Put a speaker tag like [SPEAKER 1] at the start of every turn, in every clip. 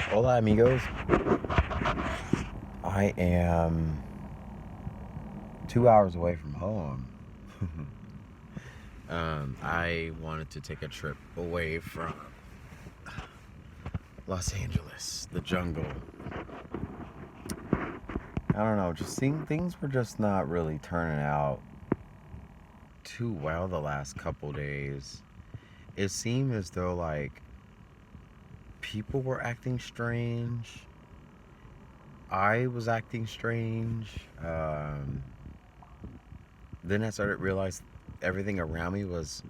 [SPEAKER 1] Hola, amigos. I am 2 hours away from home. I wanted to take a trip away from Los Angeles, the jungle. I don't know, just seeing things were just not really turning out too well the last couple days. It seemed as though, like, people were acting strange. I was acting strange. Then I started to realize everything around me was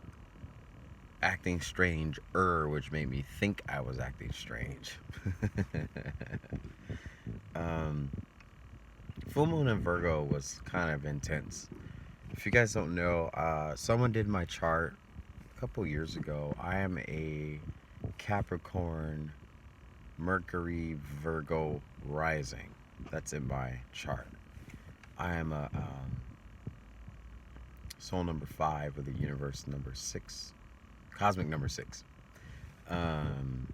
[SPEAKER 1] acting strange, which made me think I was acting strange. um, Full Moon in Virgo was kind of intense. If you guys don't know, someone did my chart a couple years ago. I am a Capricorn, Mercury, Virgo rising. That's in my chart. I am a soul number 5 with the universe number 6, cosmic number 6. Um,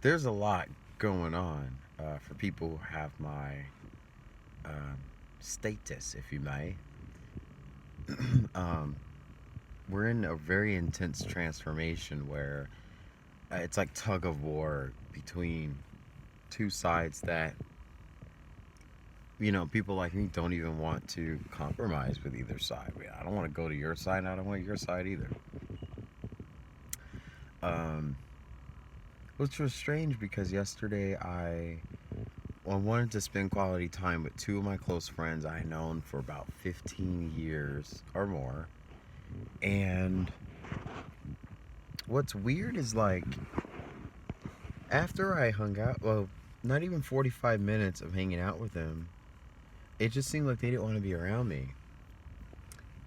[SPEAKER 1] there's a lot going on for people who have my um, status, if you may. um, we're in a very intense transformation where it's like tug of war between two sides that, people like me don't even want to compromise with either side. I don't want to go to your side, and I don't want your side either. Um, which was strange because yesterday I wanted to spend quality time with two of my close friends I known for about 15 years or more. And what's weird is, like, after I hung out, well, not even 45 minutes of hanging out with them, it just seemed like they didn't want to be around me.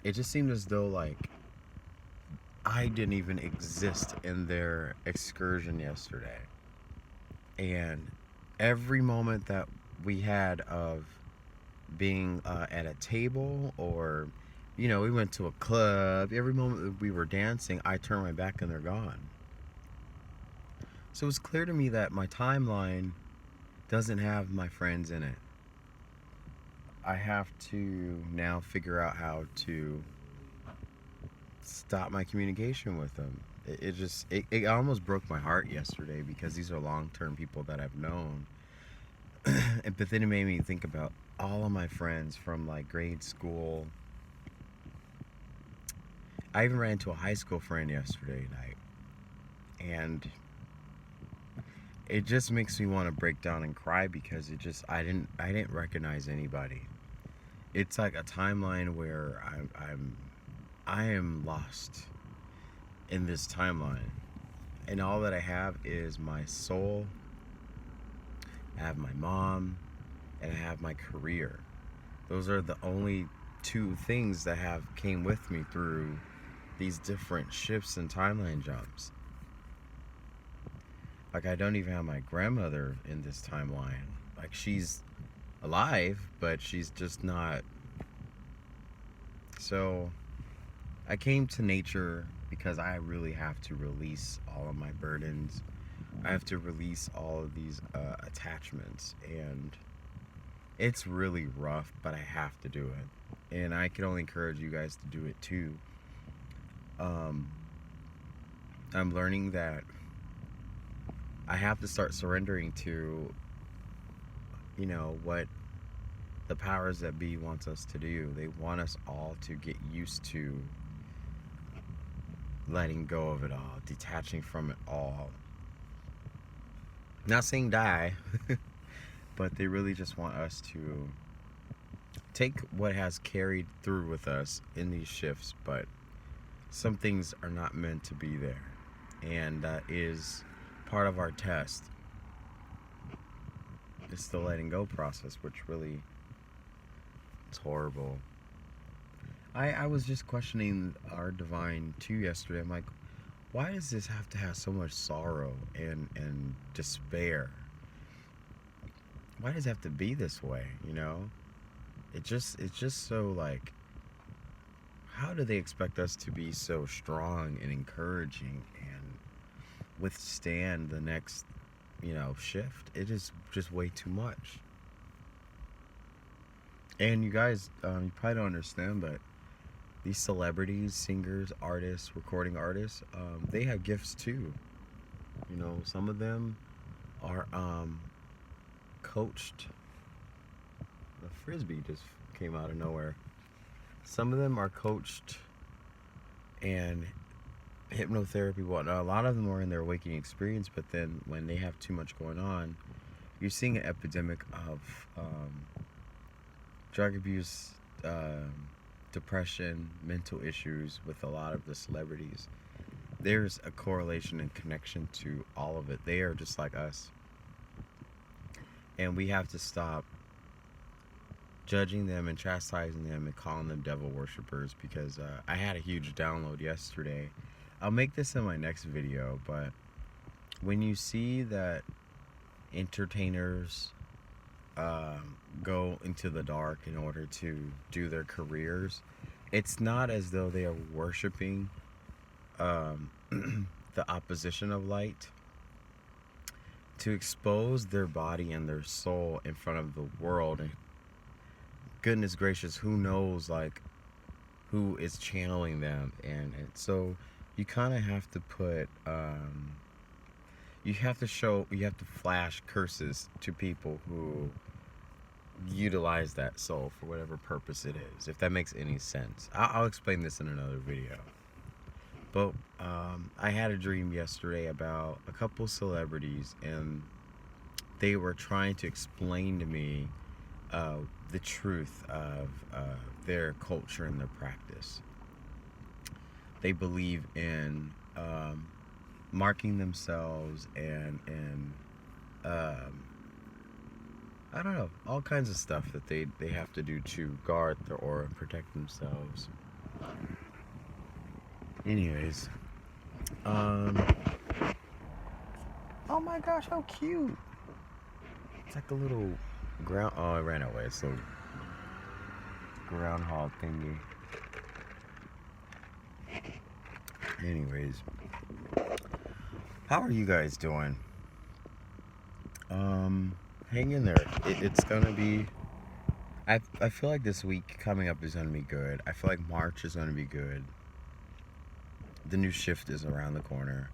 [SPEAKER 1] It just seemed as though, like, I didn't even exist in their excursion yesterday. And every moment that we had of being at a table, or we went to a club, every moment that we were dancing, I turned my back and they're gone. So it's clear to me that my timeline doesn't have my friends in it. I have to now figure out how to stop my communication with them. It almost broke my heart yesterday because these are long-term people that I've known. But then it made me think about all of my friends from, like, grade school. I even ran into a high school friend yesterday night, and it just makes me want to break down and cry because I didn't recognize anybody. It's like a timeline where I am lost in this timeline, and all that I have is my soul. I have my mom, and I have my career. Those are the only two things that have came with me through these different shifts and timeline jumps. Like, I don't even have my grandmother in this timeline. Like, she's alive, but she's just not. So I came to nature because I really have to release all of my burdens. I have to release all of these attachments, and it's really rough, but I have to do it. And I can only encourage you guys to do it too. Um, I'm learning that I have to start surrendering to, what the powers that be wants us to do. They want us all to get used to letting go of it all, detaching from it all. Not saying die, but they really just want us to take what has carried through with us in these shifts, but some things are not meant to be there. And that is part of our test. It's the letting go process, which really, it's horrible. I was just questioning our divine too yesterday. I'm like, why does this have to have so much sorrow and despair? Why does it have to be this way, it's just so, like, how do they expect us to be so strong and encouraging and withstand the next shift. It is just way too much. And you guys, you probably don't understand, but these celebrities, singers, artists, recording artists, they have gifts too. Some of them are coached. The frisbee just came out of nowhere. Some of them are coached and hypnotherapy, whatnot. A lot of them are in their awakening experience, but then when they have too much going on, you're seeing an epidemic of drug abuse, depression, mental issues with a lot of the celebrities. There's a correlation and connection to all of it. They are just like us. And we have to stop judging them and chastising them and calling them devil worshippers, because I had a huge download yesterday. I'll make this in my next video, but when you see that entertainers go into the dark in order to do their careers, it's not as though they are worshiping the opposition of light. To expose their body and their soul in front of the world, and goodness gracious, who knows, like, who is channeling them, and so you kind of have to put you have to flash curses to people who utilize that soul for whatever purpose it is, if that makes any sense. I'll explain this in another video. But I had a dream yesterday about a couple celebrities, and they were trying to explain to me the truth of their culture and their practice. They believe in marking themselves and I don't know, all kinds of stuff that they have to do to guard their aura and protect themselves. Anyways, oh my gosh, how cute! It's like a little ground. Oh, it ran away. So groundhog thingy. Anyways, how are you guys doing? Hang in there. It's gonna be. I feel like this week coming up is gonna be good. I feel like March is gonna be good. The new shift is around the corner.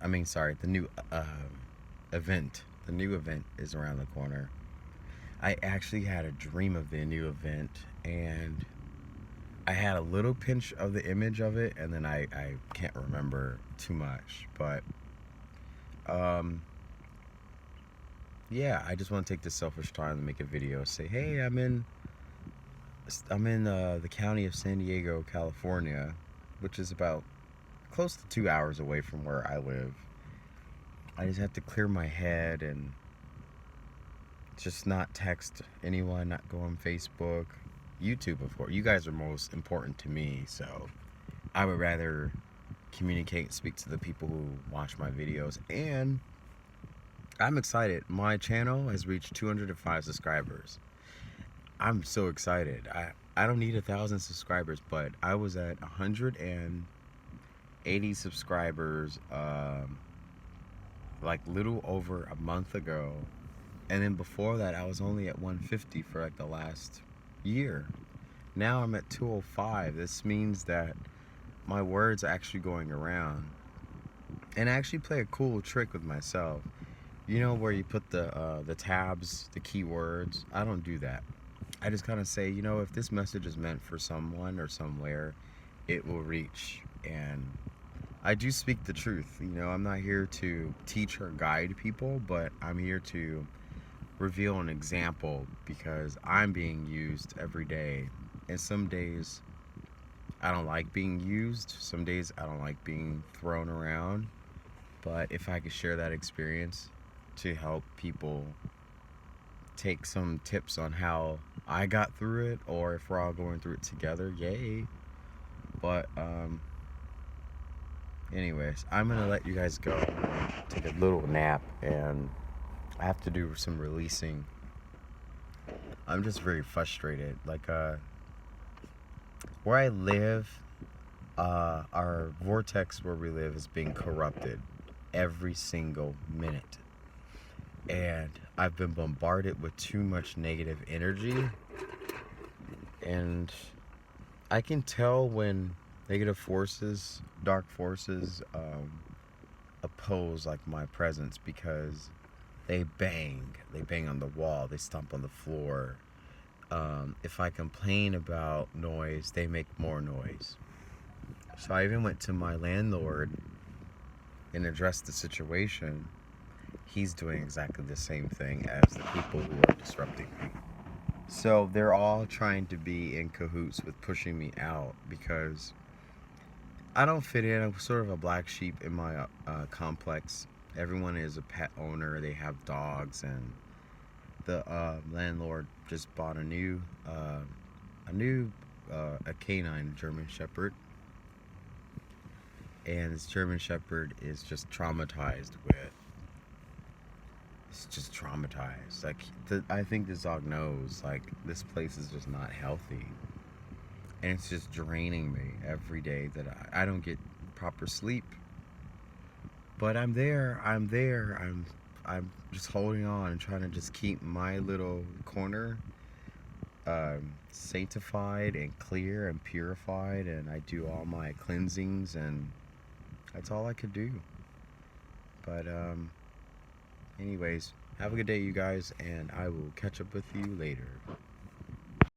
[SPEAKER 1] I mean, sorry, the new event. The new event is around the corner. I actually had a dream of the new event, and I had a little pinch of the image of it, and then I can't remember too much. But yeah, I just want to take this selfish time to make a video. Say, hey, I'm in the county of San Diego, California, which is about close to 2 hours away from where I live. I just have to clear my head and just not text anyone, not go on Facebook, YouTube, of course. You guys are most important to me, so I would rather communicate and speak to the people who watch my videos. And I'm excited. My channel has reached 205 subscribers. I'm so excited. I don't need 1,000 subscribers, but I was at 180 subscribers like little over a month ago, and then before that I was only at 150 for like the last year. Now I'm at 205. This means that my words are actually going around, and I actually play a cool trick with myself. You know where you put the tabs, the keywords? I don't do that. I just kind of say, if this message is meant for someone or somewhere, it will reach. And I do speak the truth. I'm not here to teach or guide people, but I'm here to reveal an example, because I'm being used every day. And some days I don't like being used. Some days I don't like being thrown around. But if I could share that experience to help people take some tips on how I got through it, or if we're all going through it together, yay. But anyways, I'm gonna let you guys go, take a little nap, and I have to do some releasing. I'm just very frustrated. Like where I live, our vortex where we live is being corrupted every single minute. and I've been bombarded with too much negative energy, and I can tell when negative forces, dark forces, oppose like my presence, because they bang on the wall, they stomp on the floor. If I complain about noise, they make more noise. So I even went to my landlord and addressed the situation. He's doing exactly the same thing as the people who are disrupting me. So they're all trying to be in cahoots with pushing me out because I don't fit in. I'm sort of a black sheep in my complex. Everyone is a pet owner. They have dogs, and the landlord just bought a canine German Shepherd, and this German Shepherd is just traumatized with. It's just traumatized. Like I think this dog knows. Like this place is just not healthy, and it's just draining me every day that I don't get proper sleep. But I'm there. I'm there. I'm just holding on and trying to just keep my little corner sanctified and clear and purified, and I do all my cleansings, and that's all I could do. But anyways, have a good day, you guys, and I will catch up with you later.